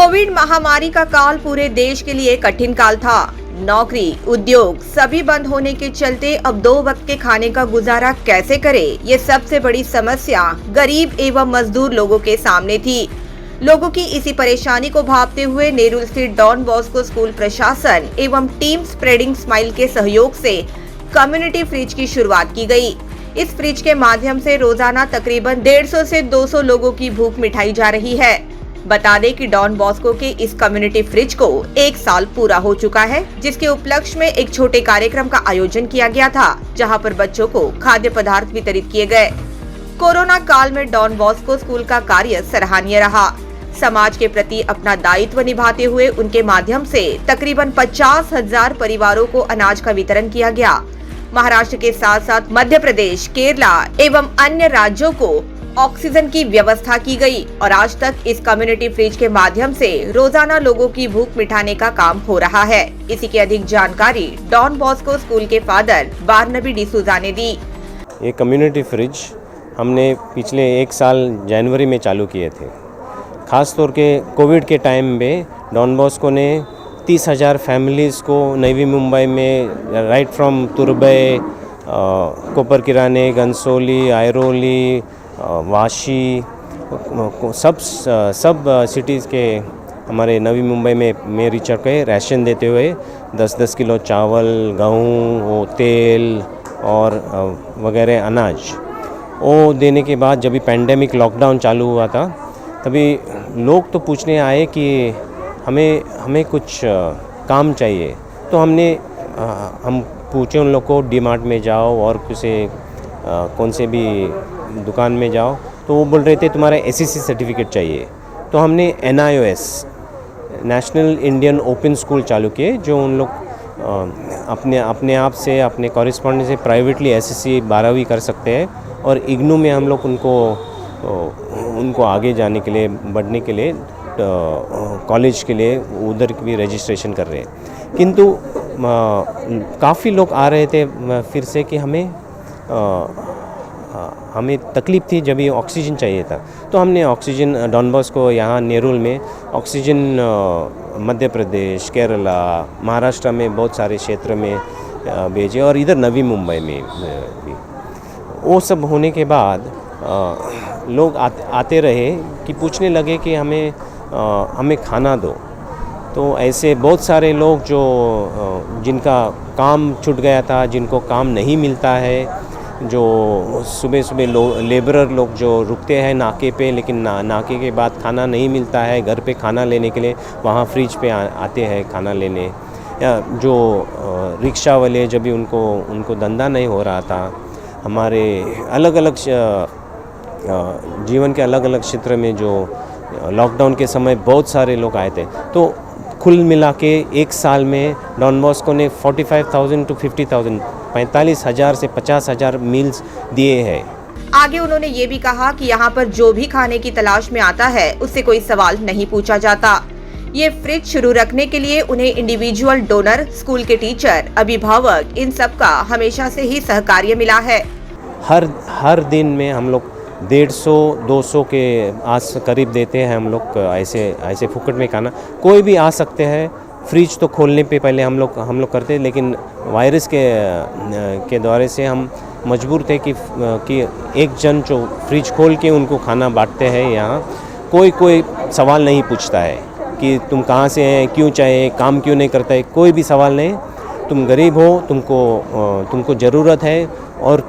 Covid महामारी का काल पूरे देश के लिए कठिन काल था। नौकरी, उद्योग सभी बंद होने के चलते अब 2 वक्त के खाने का गुजारा कैसे करें, ये सबसे बड़ी समस्या गरीब एवं मजदूर लोगों के सामने थी। लोगों की इसी परेशानी को भांपते हुए नेरुल स्थित डॉन बॉस्को स्कूल प्रशासन एवं टीम स्प्रेडिंग स्माइल के सहयोग से कम्युनिटी फ्रिज की शुरुआत की गई। इस फ्रिज के माध्यम से रोजाना तकरीबन 150 से 200 लोगों की भूख मिटाई जा रही है। बता दें कि डॉन बॉस्को के इस कम्युनिटी फ्रिज को 1 साल पूरा हो चुका है, जिसके उपलक्ष्य में एक छोटे कार्यक्रम का आयोजन किया गया था, जहां पर बच्चों को खाद्य पदार्थ वितरित किए गए। कोरोना काल में डॉन बॉस्को स्कूल का कार्य सराहनीय रहा। समाज के प्रति अपना दायित्व निभाते हुए उनके माध्यम से तकरीबन 50,000 परिवारों को अनाज का वितरण किया गया। महाराष्ट्र के साथ साथ मध्य प्रदेश, केरला एवं अन्य राज्यों को ऑक्सीजन की व्यवस्था की गई और आज तक इस कम्युनिटी फ्रिज के माध्यम से रोजाना लोगों की भूख मिटाने का काम हो रहा है। इसी की अधिक जानकारी डॉन बॉस्को स्कूल के फादर बारनबी डिसूजा ने दी। ये कम्युनिटी फ्रिज हमने पिछले 1 साल जनवरी में चालू किए थे। खास तौर के कोविड के टाइम में डॉन बॉस्को ने 30,000 फैमिलीज़ को नवी मुंबई में राइट फ्रॉम तुर्बे, कोपरकिराने, घनसोली, आयरोली, वाशी, सब सिटीज़ के हमारे नवी मुंबई में रीच के राशन देते हुए 10-10 किलो चावल, गेहूँ, तेल और वगैरह अनाज वो देने के बाद जब भी पैंडेमिक लॉकडाउन चालू हुआ था, तभी लोग तो पूछने आए कि हमें कुछ काम चाहिए। तो हम पूछे उन लोग को, डी मार्ट में जाओ और कौन से भी दुकान में जाओ, तो वो बोल रहे थे तुम्हारा एसएससी सर्टिफिकेट चाहिए। तो हमने NIOS national Indian open school चालू किए, जो उन लोग अपने आप से अपने कॉरेस्पॉन्डेंट से प्राइवेटली एसएससी 12वीं कर सकते हैं और इग्नू में हम लोग उनको आगे जाने के लिए, बढ़ने के लिए कॉलेज के लिए उधर भी रजिस्ट्रेशन कर रहे हैं। किंतु काफ़ी लोग आ रहे थे फिर से कि हमें तकलीफ़ थी, जब ये ऑक्सीजन चाहिए था। तो हमने ऑक्सीजन डॉन बॉस्को यहाँ नेरुल में ऑक्सीजन मध्य प्रदेश, केरला, महाराष्ट्र में बहुत सारे क्षेत्र में भेजे और इधर नवी मुंबई में भी। वो सब होने के बाद लोग आते रहे कि पूछने लगे कि हमें खाना दो। तो ऐसे बहुत सारे लोग जिनका काम छूट गया था, जिनको काम नहीं मिलता है, जो सुबह लेबरर लोग जो रुकते हैं नाके पे, लेकिन नाके के बाद खाना नहीं मिलता है, घर पे खाना लेने के लिए वहाँ फ्रिज पे आते हैं खाना लेने। या जो रिक्शा वाले, जब भी उनको धंधा नहीं हो रहा था, हमारे अलग अलग जीवन के अलग अलग क्षेत्र में जो लॉकडाउन के समय बहुत सारे लोग आए थे। तो कुल मिला के 1 साल में डॉन बॉस्को ने 45,000 to 50,000 45,000 से 50,000 मील्स दिए हैं। आगे उन्होंने ये भी कहा कि यहाँ पर जो भी खाने की तलाश में आता है, उससे कोई सवाल नहीं पूछा जाता। ये फ्रिज शुरू रखने के लिए उन्हें इंडिविजुअल डोनर, स्कूल के टीचर, अभिभावक, इन सब का हमेशा से ही सहकार्य मिला है। हर दिन में हम लोग 150-200 के आस करीब देते हैं। हम लोग ऐसे फुकट में खाना कोई भी आ सकते हैं। फ्रिज तो खोलने पे पहले हम लोग करते, लेकिन वायरस के द्वारा से हम मजबूर थे कि एक जन जो फ्रिज खोल के उनको खाना बांटते हैं। यहाँ कोई सवाल नहीं पूछता है कि तुम कहाँ से हैं, क्यों चाहिए, काम क्यों नहीं करता है, कोई भी सवाल नहीं। तुम गरीब हो, तुमको ज़रूरत है, और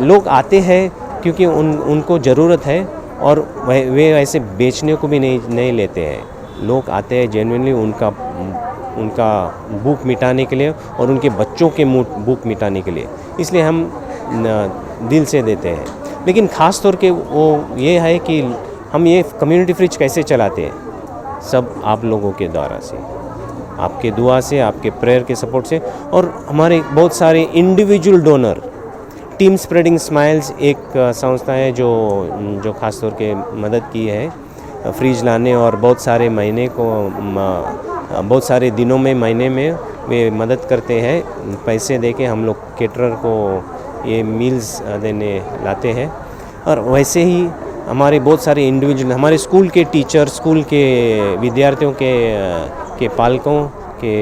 लोग आते हैं क्योंकि उनको ज़रूरत है, और वे ऐसे बेचने को भी नहीं लेते हैं। लोग आते हैं जेन्युइनली उनका भूख मिटाने के लिए और उनके बच्चों के भूख मिटाने के लिए, इसलिए हम दिल से देते हैं। लेकिन ख़ास तौर के वो ये है कि हम ये कम्युनिटी फ्रिज कैसे चलाते हैं, सब आप लोगों के द्वारा से, आपके दुआ से, आपके प्रेयर के सपोर्ट से, और हमारे बहुत सारे individual donor. Team spreading smiles एक संस्था है जो खास तौर के मदद की है फ्रिज लाने, और बहुत सारे दिनों में, महीने में वे मदद करते हैं। पैसे देके हम लोग केटरर को ये मील्स देने लाते हैं। और वैसे ही हमारे बहुत सारे इंडिविजुअल, हमारे स्कूल के टीचर, स्कूल के विद्यार्थियों के पालकों के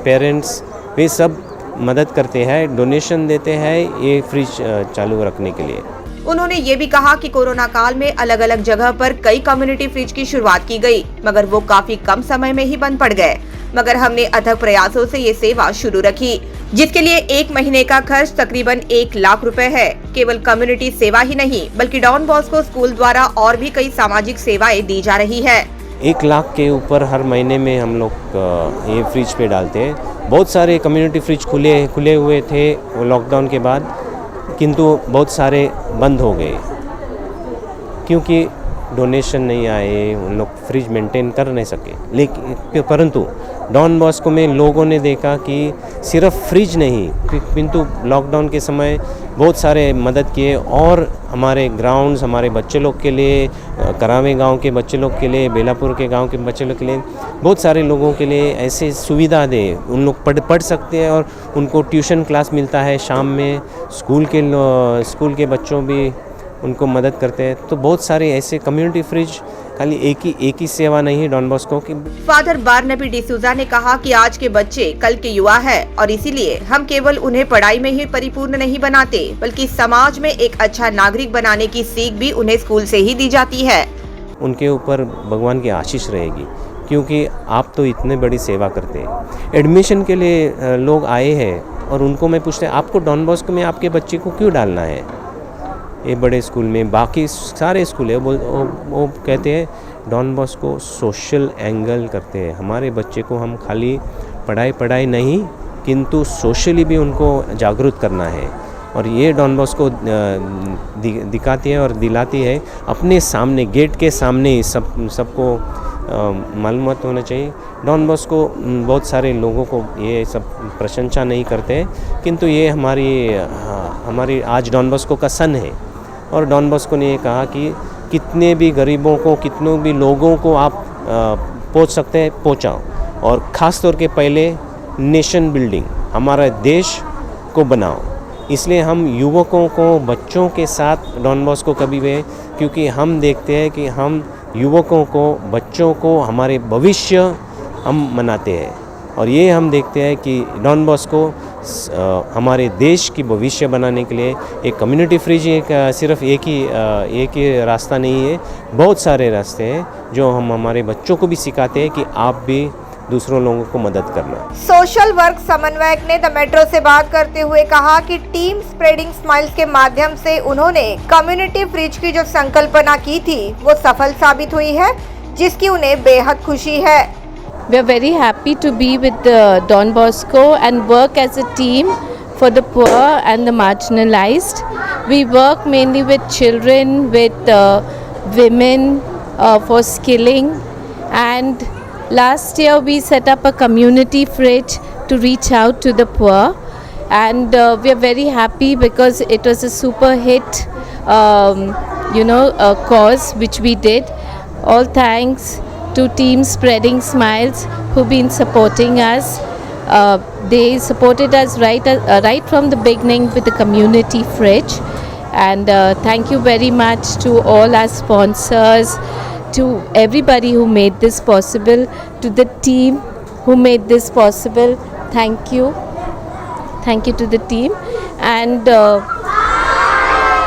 पेरेंट्स, वे सब मदद करते हैं, डोनेशन देते हैं ये फ्रिज चालू रखने के लिए। उन्होंने ये भी कहा कि कोरोना काल में अलग अलग जगह पर कई कम्युनिटी फ्रिज की शुरुआत की गई, मगर वो काफी कम समय में ही बंद पड़ गए। मगर हमने अथक प्रयासों से ये सेवा शुरू रखी, जिसके लिए 1 महीने का खर्च तकरीबन 1 लाख रुपए है। केवल कम्युनिटी सेवा ही नहीं, बल्कि डॉन बॉस्को स्कूल द्वारा और भी कई सामाजिक सेवाएं दी जा रही है। 1 लाख के ऊपर हर महीने में हम लोग ये फ्रिज पे डालते हैं। बहुत सारे कम्युनिटी फ्रिज खुले हुए थे लॉकडाउन के बाद, किंतु बहुत सारे बंद हो गए क्योंकि डोनेशन नहीं आए, उन लोग फ्रिज मेंटेन कर नहीं सके। लेकिन परंतु डॉन बॉस्को में लोगों ने देखा कि सिर्फ फ्रिज नहीं, किंतु लॉकडाउन के समय बहुत सारे मदद किए और हमारे ग्राउंड्स, हमारे बच्चे लोग के लिए, करावे गांव के बच्चे लोग के लिए, बेलापुर के गांव के बच्चे लोग के लिए, बहुत सारे लोगों के लिए ऐसे सुविधा दे। उन लोग पढ़ सकते हैं और उनको ट्यूशन क्लास मिलता है शाम में। स्कूल के बच्चों भी उनको मदद करते हैं। तो बहुत सारे ऐसे कम्युनिटी फ्रिज, खाली एक ही सेवा नहीं है डॉन बॉस्को की। फादर बारनबी डिसूजा ने कहा कि आज के बच्चे कल के युवा है और इसीलिए हम केवल उन्हें पढ़ाई में ही परिपूर्ण नहीं बनाते, बल्कि समाज में एक अच्छा नागरिक बनाने की सीख भी उन्हें स्कूल से ही दी जाती है। उनके ऊपर भगवान की आशीष रहेगी, क्योंकि आप तो इतने बड़ी सेवा करते हैं। एडमिशन के लिए लोग आए हैं और उनको मैं पूछते आपको डॉन बॉस्को में आपके बच्चे को क्यों डालना है, ये बड़े स्कूल में, बाकी सारे स्कूल है। वो कहते हैं डॉन बॉस्को सोशल एंगल करते हैं। हमारे बच्चे को हम खाली पढ़ाई नहीं, किंतु सोशली भी उनको जागरूक करना है। और ये डॉन बॉस्को दिखाती है और दिलाती है अपने सामने, गेट के सामने ही सबको मालूमात होना चाहिए। डॉन बॉस्को बहुत सारे लोगों को ये सब प्रशंसा नहीं करते, किंतु ये हमारी आज डॉन बॉस्को का सन है। और डॉन बॉस्को ने ये कहा कि कितने भी गरीबों को, कितने भी लोगों को आप पहुंच सकते हैं पहुंचाओ, और ख़ास तौर के पहले नेशन बिल्डिंग, हमारा देश को बनाओ। इसलिए हम युवकों को, बच्चों के साथ डॉन बॉस्को कभी भी, क्योंकि हम देखते हैं कि हम युवकों को, बच्चों को, हमारे भविष्य हम मनाते हैं। और ये हम देखते हैं कि डॉन बॉस्को हमारे देश की भविष्य बनाने के लिए एक कम्युनिटी फ्रिज सिर्फ एक ही रास्ता नहीं है, बहुत सारे रास्ते हैं जो हम हमारे बच्चों को भी सिखाते हैं कि आप भी दूसरों लोगों को मदद करना। सोशल वर्क समन्वयक ने द मेट्रो से बात करते हुए कहा कि टीम स्प्रेडिंग स्माइल्स के माध्यम से उन्होंने कम्युनिटी फ्रिज की जो संकल्पना की थी वो सफल साबित हुई है, जिसकी उन्हें बेहद खुशी है। We are very happy to be with Don Bosco and work as a team for the poor and the marginalized. We work mainly with children, with women for skilling, and last year we set up a community fridge to reach out to the poor, and we are very happy because it was a super hit cause which we did. All thanks to Team Spreading Smiles who've been supporting us. They supported us right from the beginning with the community fridge, and thank you very much to all our sponsors, to everybody who made this possible, to the team who made this possible. Thank you to the team, and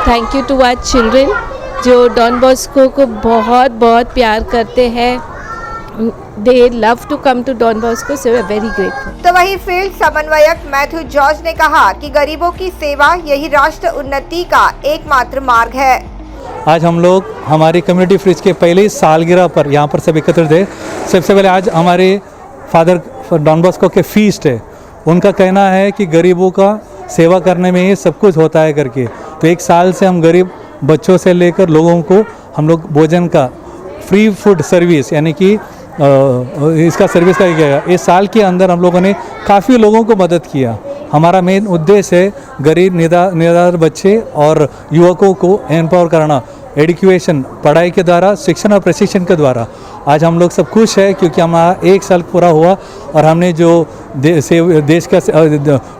thank you to our children जो don Bosco को बहुत बहुत प्यार करते हैं। They love to come to Don Bosco, so we are very grateful. तो वही field समन्वयक मैथ्यू जॉर्ज ने कहा कि गरीबों की सेवा यही राष्ट्र उन्नति का एकमात्र मार्ग है। आज हम लोग हमारी कम्युनिटी फ्रिज के पहले सालगिरह पर यहाँ पर सब एकत्र थे। सबसे पहले आज हमारे फादर डॉन बॉस्को के फीस्ट है। उनका कहना है कि गरीबों का सेवा करने में ही सब कुछ होता है करके। तो 1 साल से हम गरीब बच्चों से लेकर लोगों को हम लोग भोजन का फ्री फूड सर्विस, यानी कि इसका सर्विस का किया। इस साल के अंदर हम लोगों ने काफ़ी लोगों को मदद किया। हमारा मेन उद्देश्य है गरीब निराधार बच्चे और युवकों को एम्पावर करना, एजुकेशन, पढ़ाई के द्वारा, शिक्षण और प्रशिक्षण के द्वारा। आज हम लोग सब खुश है क्योंकि हमारा 1 साल पूरा हुआ और हमने जो देश का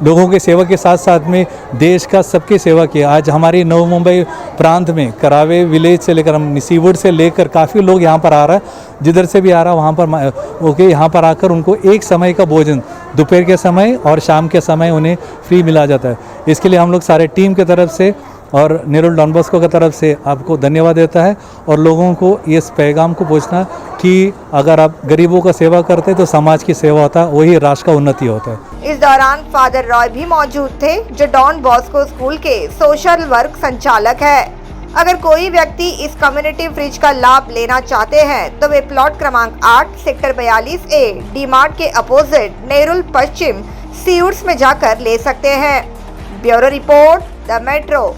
लोगों की सेवा के साथ साथ में देश का सबकी सेवा की। आज हमारी नव मुंबई प्रांत में करावे विलेज से लेकर हम सीवुड से लेकर काफ़ी लोग यहाँ पर आ रहा है, जिधर से भी आ रहा है वहाँ पर ओके यहाँ पर आकर उनको एक समय का भोजन दोपहर के समय और शाम के समय उन्हें फ्री मिला जाता है। इसके लिए हम लोग सारे टीम की तरफ से और नेरुल डॉन बॉस्को की तरफ से आपको धन्यवाद देता है और लोगों को इस पैगाम को पहुंचना कि अगर आप गरीबों का सेवा करते हैं तो समाज की सेवा होता है, वही राष्ट्र का उन्नति होता है। इस दौरान फादर रॉय भी मौजूद थे, जो डॉन बॉस्को स्कूल के सोशल वर्क संचालक है। अगर कोई व्यक्ति इस कम्युनिटी फ्रिज का लाभ लेना चाहते हैं तो वे प्लॉट क्रमांक 8 सेक्टर 42A डी मार्ट के अपोजिट नेरुल पश्चिम सीउड्स में जाकर ले सकते हैं। Bureau report, the metro.